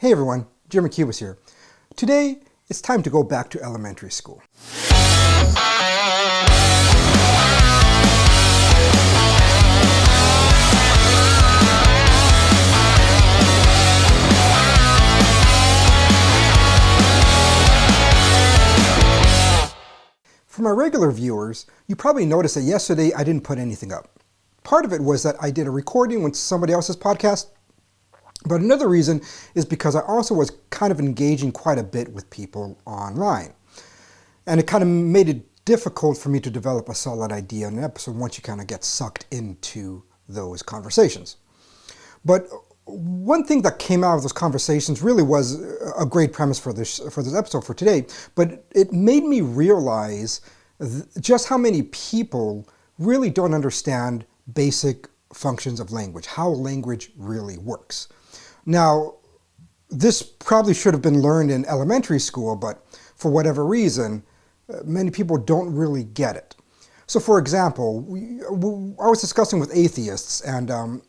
Hey everyone, Jeremy Cubas here. Today, it's time to go back to elementary school. For my regular viewers, you probably noticed that yesterday I didn't put anything up. Part of it was that I did a recording with somebody else's podcast, but another reason is because I also was kind of engaging quite a bit with people online. And it kind of made it difficult for me to develop a solid idea in an episode once you kind of get sucked into those conversations. But one thing that came out of those conversations really was a great premise for this episode for today, but it made me realize just how many people really don't understand basic functions of language, how language really works. Now, this probably should have been learned in elementary school, but for whatever reason, many people don't really get it. So for example, I was discussing with atheists, and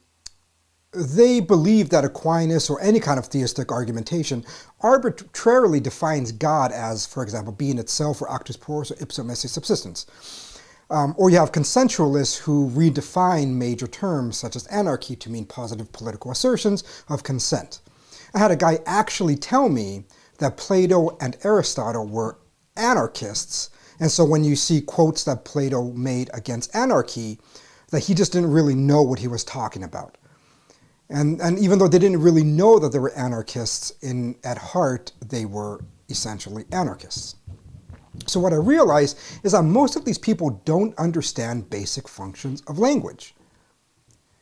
they believe that Aquinas or any kind of theistic argumentation arbitrarily defines God as, for example, being itself or actus purus or ipso esse subsistens. Or you have consensualists who redefine major terms such as anarchy to mean positive political assertions of consent. I had a guy actually tell me that Plato and Aristotle were anarchists, and so when you see quotes that Plato made against anarchy, that he just didn't really know what he was talking about. And even though they didn't really know that they were anarchists, at heart, they were essentially anarchists. So what I realized is that most of these people don't understand basic functions of language.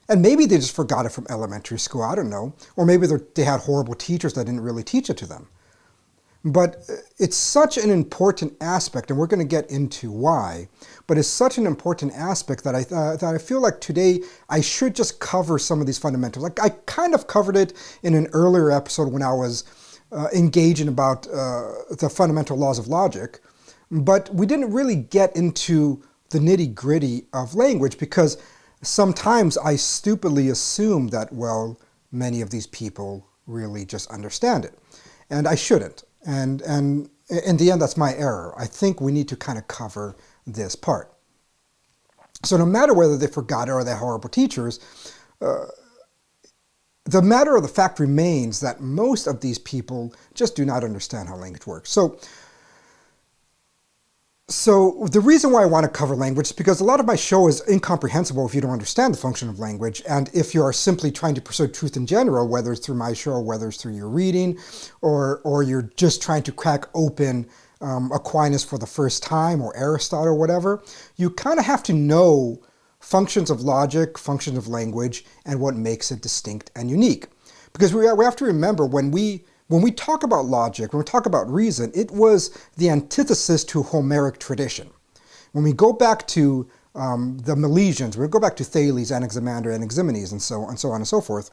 And maybe they just forgot it from elementary school, I don't know. Or maybe they had horrible teachers that didn't really teach it to them. But it's such an important aspect, and we're going to get into why, but it's such an important aspect that I feel like today I should just cover some of these fundamentals. Like I kind of covered it in an earlier episode when I was engaging about the fundamental laws of logic, but we didn't really get into the nitty-gritty of language because sometimes I stupidly assume that, well, many of these people really just understand it. And I shouldn't. And in the end, that's my error. I think we need to kind of cover this part. So no matter whether they forgot it or they're horrible teachers, the matter of the fact remains that most of these people just do not understand how language works. So the reason why I want to cover language is because a lot of my show is incomprehensible if you don't understand the function of language. And if you are simply trying to pursue truth in general, whether it's through my show, or whether it's through your reading, or you're just trying to crack open Aquinas for the first time, or Aristotle, or whatever, you kind of have to know functions of logic, functions of language, and what makes it distinct and unique. Because we have to remember when we talk about logic, when we talk about reason, it was the antithesis to Homeric tradition. When we go back to the Milesians, we go back to Thales, Anaximander, Anaximenes, and so on and so forth,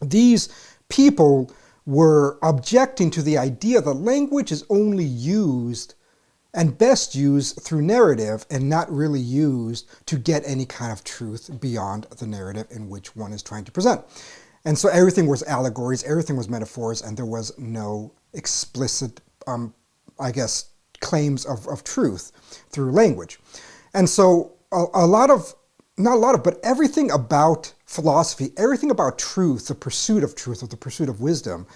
these people were objecting to the idea that language is only used and best used through narrative and not really used to get any kind of truth beyond the narrative in which one is trying to present. And so everything was allegories, everything was metaphors, and there was no explicit, claims of truth through language. And so but everything about philosophy, everything about truth, the pursuit of truth, or the pursuit of wisdom,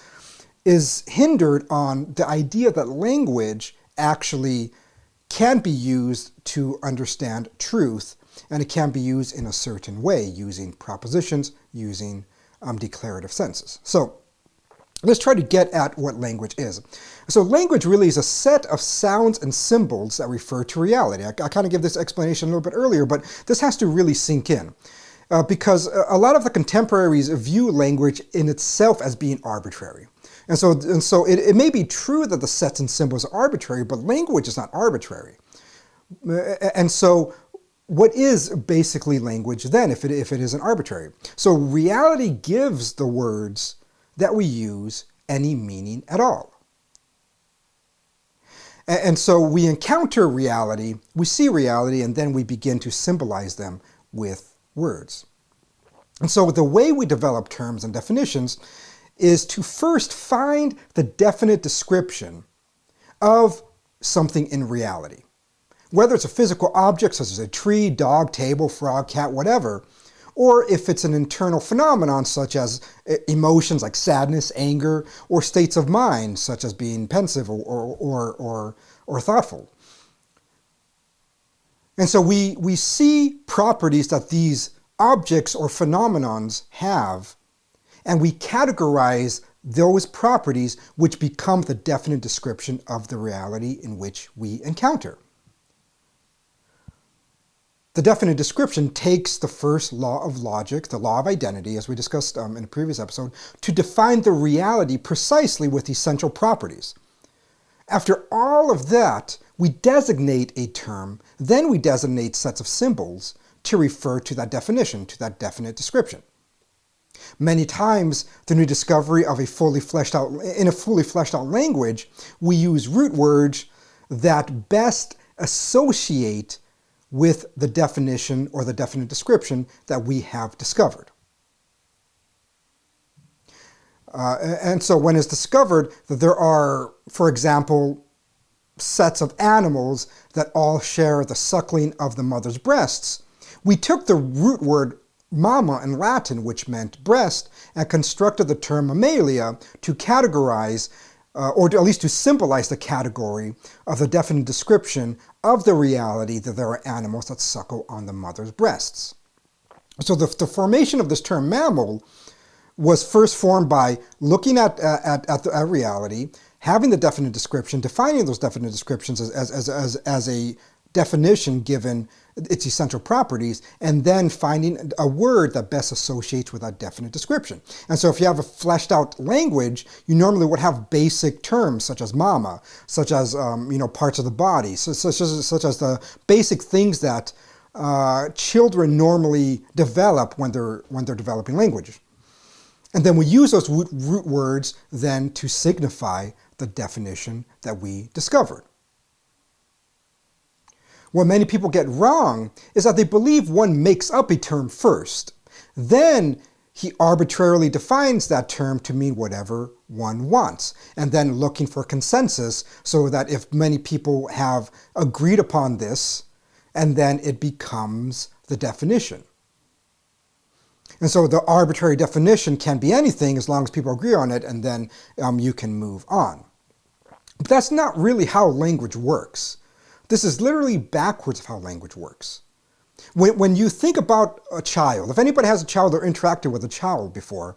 is hindered on the idea that language actually can be used to understand truth, and it can be used in a certain way, using propositions, using declarative senses. So let's try to get at what language is. So language really is a set of sounds and symbols that refer to reality. I kind of gave this explanation a little bit earlier, but this has to really sink in because a lot of the contemporaries view language in itself as being arbitrary. And so it may be true that the sets and symbols are arbitrary, but language is not arbitrary. And so what is basically language then if it isn't arbitrary? So reality gives the words that we use any meaning at all. And so we encounter reality, we see reality, and then we begin to symbolize them with words. And so the way we develop terms and definitions is to first find the definite description of something in reality. Whether it's a physical object such as a tree, dog, table, frog, cat, whatever, or if it's an internal phenomenon such as emotions like sadness, anger, or states of mind such as being pensive or thoughtful. And so we see properties that these objects or phenomenons have, and we categorize those properties which become the definite description of the reality in which we encounter. The definite description takes the first law of logic, the law of identity, as we discussed in a previous episode, to define the reality precisely with essential properties. After all of that, we designate a term, then we designate sets of symbols to refer to that definition, to that definite description. Many times, through the discovery of in a fully fleshed out language, we use root words that best associate with the definition or the definite description that we have discovered. And so when it's discovered that there are, for example, sets of animals that all share the suckling of the mother's breasts, we took the root word mama in Latin, which meant breast, and constructed the term mammalia to categorize, or at least to symbolize the category of the definite description of the reality that there are animals that suckle on the mother's breasts. So the formation of this term mammal was first formed by looking at reality, having the definite description, defining those definite descriptions as a definition given its essential properties, and then finding a word that best associates with that definite description. And so if you have a fleshed out language, you normally would have basic terms such as mama, such as parts of the body, such as the basic things that children normally develop when they're developing language. And then we use those root words then to signify the definition that we discovered. What many people get wrong is that they believe one makes up a term first. Then he arbitrarily defines that term to mean whatever one wants, and then looking for consensus so that if many people have agreed upon this, and then it becomes the definition. And so the arbitrary definition can be anything as long as people agree on it, and then you can move on. But that's not really how language works. This is literally backwards of how language works. When you think about a child, if anybody has a child or interacted with a child before,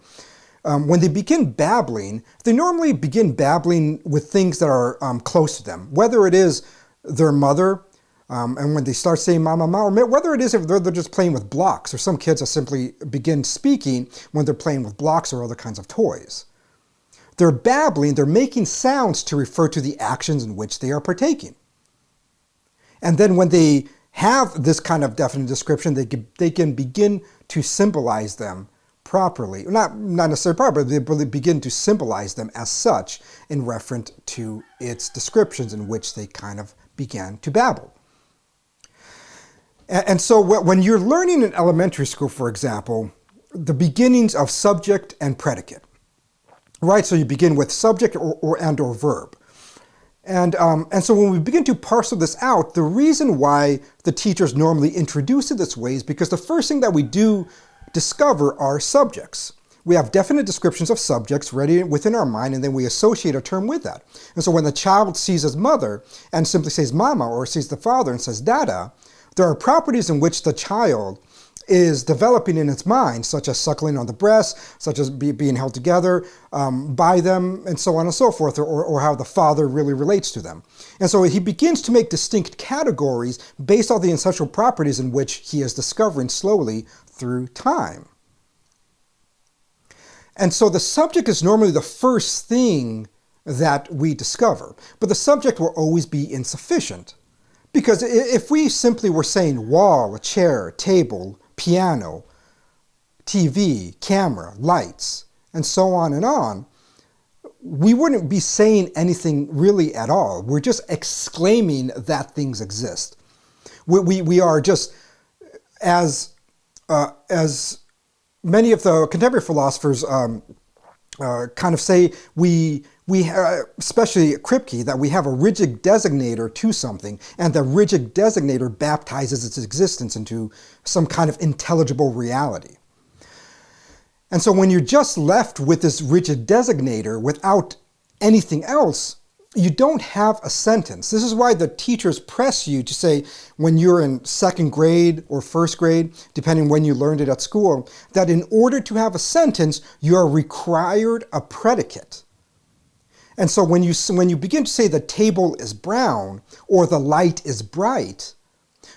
when they begin babbling, they normally begin babbling with things that are close to them, whether it is their mother, and when they start saying mama, mama, or whether it is if they're just playing with blocks, or some kids that simply begin speaking when they're playing with blocks or other kinds of toys. They're babbling, they're making sounds to refer to the actions in which they are partaking. And then when they have this kind of definite description, they can begin to symbolize them properly. Not necessarily properly, but they begin to symbolize them as such in reference to its descriptions in which they kind of began to babble. And so when you're learning in elementary school, for example, the beginnings of subject and predicate, right? So you begin with subject or verb. And so when we begin to parcel this out, the reason why the teachers normally introduce it this way is because the first thing that we do discover are subjects. We have definite descriptions of subjects ready within our mind, and then we associate a term with that. And so when the child sees his mother and simply says mama, or sees the father and says dada, there are properties in which the child is developing in its mind, such as suckling on the breast, such as being held together by them, and so on and so forth, or how the father really relates to them. And so he begins to make distinct categories based on the essential properties in which he is discovering slowly through time. And so the subject is normally the first thing that we discover, but the subject will always be insufficient. Because if we simply were saying wall, a chair, table, piano, TV, camera, lights, and so on, we wouldn't be saying anything really at all. We're just exclaiming that things exist. We are just, as many of the contemporary philosophers kind of say especially Kripke, that we have a rigid designator to something, and the rigid designator baptizes its existence into some kind of intelligible reality. And so when you're just left with this rigid designator without anything else, you don't have a sentence. This is why the teachers press you to say, when you're in second grade or first grade, depending when you learned it at school, that in order to have a sentence, you are required a predicate. And so when you begin to say the table is brown or the light is bright,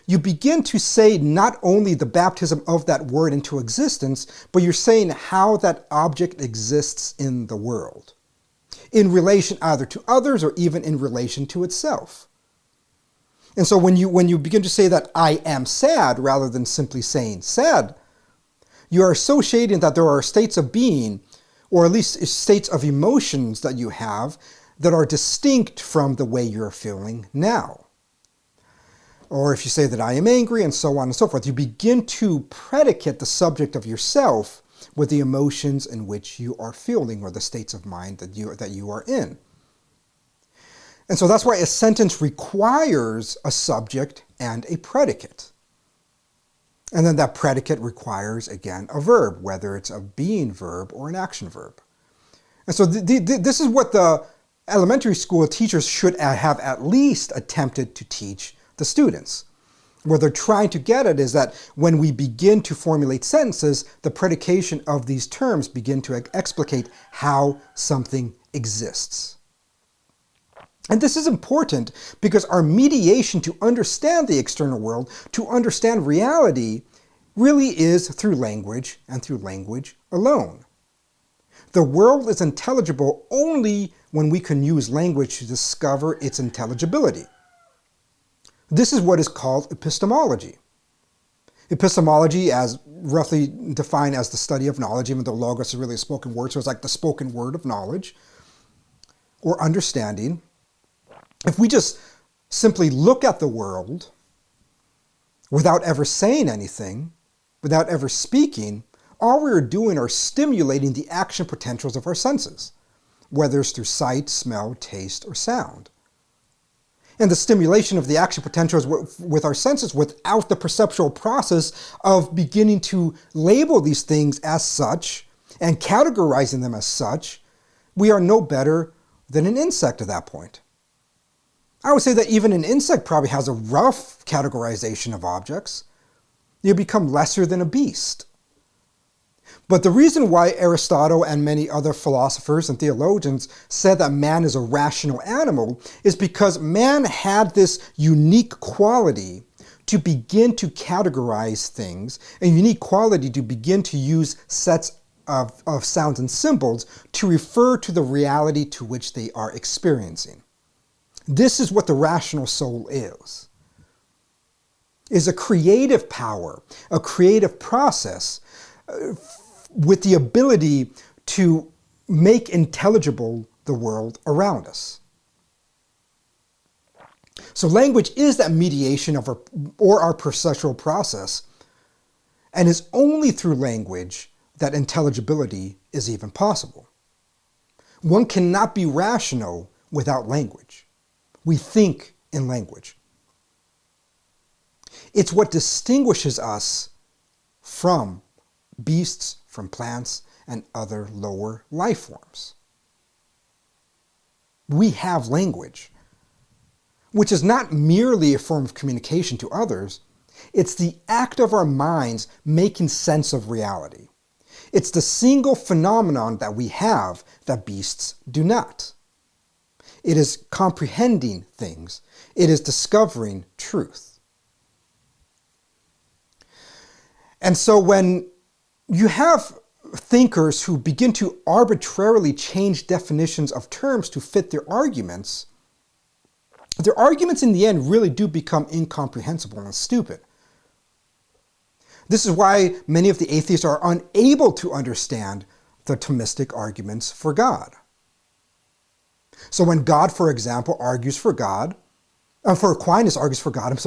you begin to say not only the baptism of that word into existence, but you're saying how that object exists in the world, in relation either to others or even in relation to itself. And so when you begin to say that I am sad rather than simply saying sad, you are associating that there are states of being, or at least states of emotions that you have that are distinct from the way you're feeling now. Or if you say that I am angry, and so on and so forth, you begin to predicate the subject of yourself with the emotions in which you are feeling, or the states of mind that you are in. And so that's why a sentence requires a subject and a predicate. And then that predicate requires, again, a verb, whether it's a being verb or an action verb. And so this is what the elementary school teachers should have at least attempted to teach the students. What they're trying to get at is that when we begin to formulate sentences, the predication of these terms begin to explicate how something exists. And this is important because our mediation to understand the external world, to understand reality, really is through language and through language alone. The world is intelligible only when we can use language to discover its intelligibility. This is what is called epistemology. Epistemology, as roughly defined as the study of knowledge, even though logos is really a spoken word, so it's like the spoken word of knowledge or understanding. If we just simply look at the world without ever saying anything, without ever speaking, all we're doing are stimulating the action potentials of our senses, whether it's through sight, smell, taste, or sound. And the stimulation of the action potentials with our senses without the perceptual process of beginning to label these things as such and categorizing them as such, we are no better than an insect at that point. I would say that even an insect probably has a rough categorization of objects. You become lesser than a beast. But the reason why Aristotle and many other philosophers and theologians said that man is a rational animal is because man had this unique quality to begin to categorize things, a unique quality to begin to use sets of sounds and symbols to refer to the reality to which they are experiencing. This is what the rational soul is a creative power, a creative process, with the ability to make intelligible the world around us. So language is that mediation of our perceptual process, and it's only through language that intelligibility is even possible. One cannot be rational without language. We think in language. It's what distinguishes us from beasts, from plants, and other lower life forms. We have language, which is not merely a form of communication to others. It's the act of our minds making sense of reality. It's the single phenomenon that we have that beasts do not. It is comprehending things. It is discovering truth. And so when you have thinkers who begin to arbitrarily change definitions of terms to fit their arguments in the end really do become incomprehensible and stupid. This is why many of the atheists are unable to understand the Thomistic arguments for God. So when God, for example, argues for God, for Aquinas argues for God,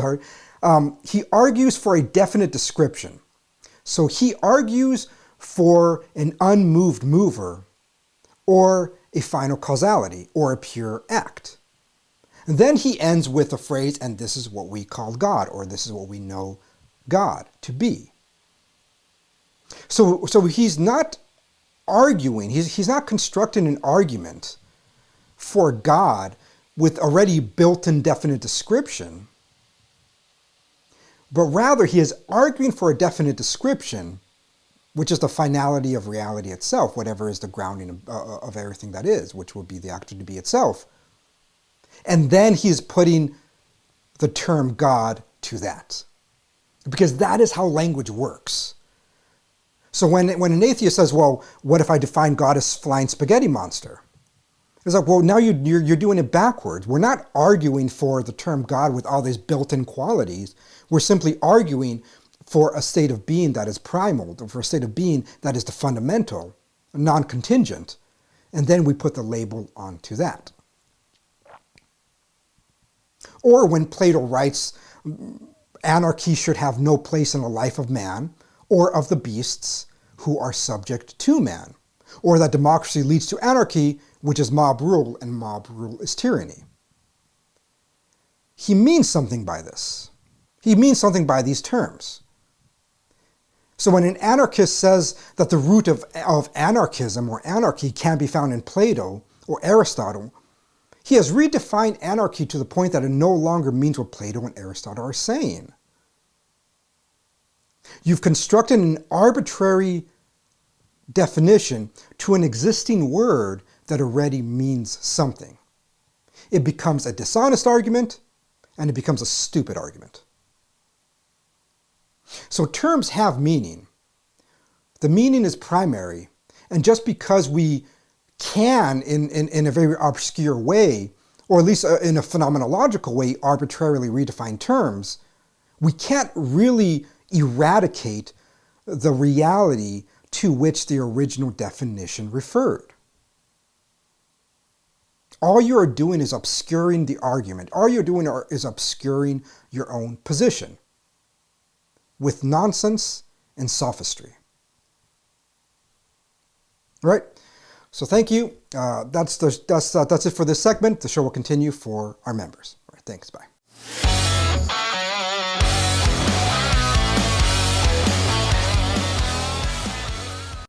he argues for a definite description. So he argues for an unmoved mover or a final causality, or a pure act. And then he ends with a phrase, and this is what we call God, or this is what we know God to be. So he's not arguing, he's not constructing an argument for God with already built-in definite description, but rather he is arguing for a definite description, which is the finality of reality itself, whatever is the grounding of everything that is, which would be the actor to be itself. And then he's putting the term God to that, because that is how language works. So when an atheist says, well, what if I define God as flying spaghetti monster? It's like, well, now you're doing it backwards. We're not arguing for the term God with all these built-in qualities. We're simply arguing for a state of being that is primal, or for a state of being that is the fundamental, non-contingent. And then we put the label onto that. Or when Plato writes, anarchy should have no place in the life of man, or of the beasts who are subject to man, or that democracy leads to anarchy, which is mob rule, and mob rule is tyranny. He means something by this. He means something by these terms. So when an anarchist says that the root of anarchism or anarchy can be found in Plato or Aristotle, he has redefined anarchy to the point that it no longer means what Plato and Aristotle are saying. You've constructed an arbitrary definition to an existing word that already means something. It becomes a dishonest argument, and it becomes a stupid argument. So terms have meaning. The meaning is primary, and just because we can, in a very obscure way, or at least in a phenomenological way, arbitrarily redefine terms, we can't really eradicate the reality to which the original definition referred. All you are doing is obscuring the argument. All you're doing is obscuring your own position with nonsense and sophistry. All right? So thank you. That's it for this segment. The show will continue for our members. All right, thanks. Bye.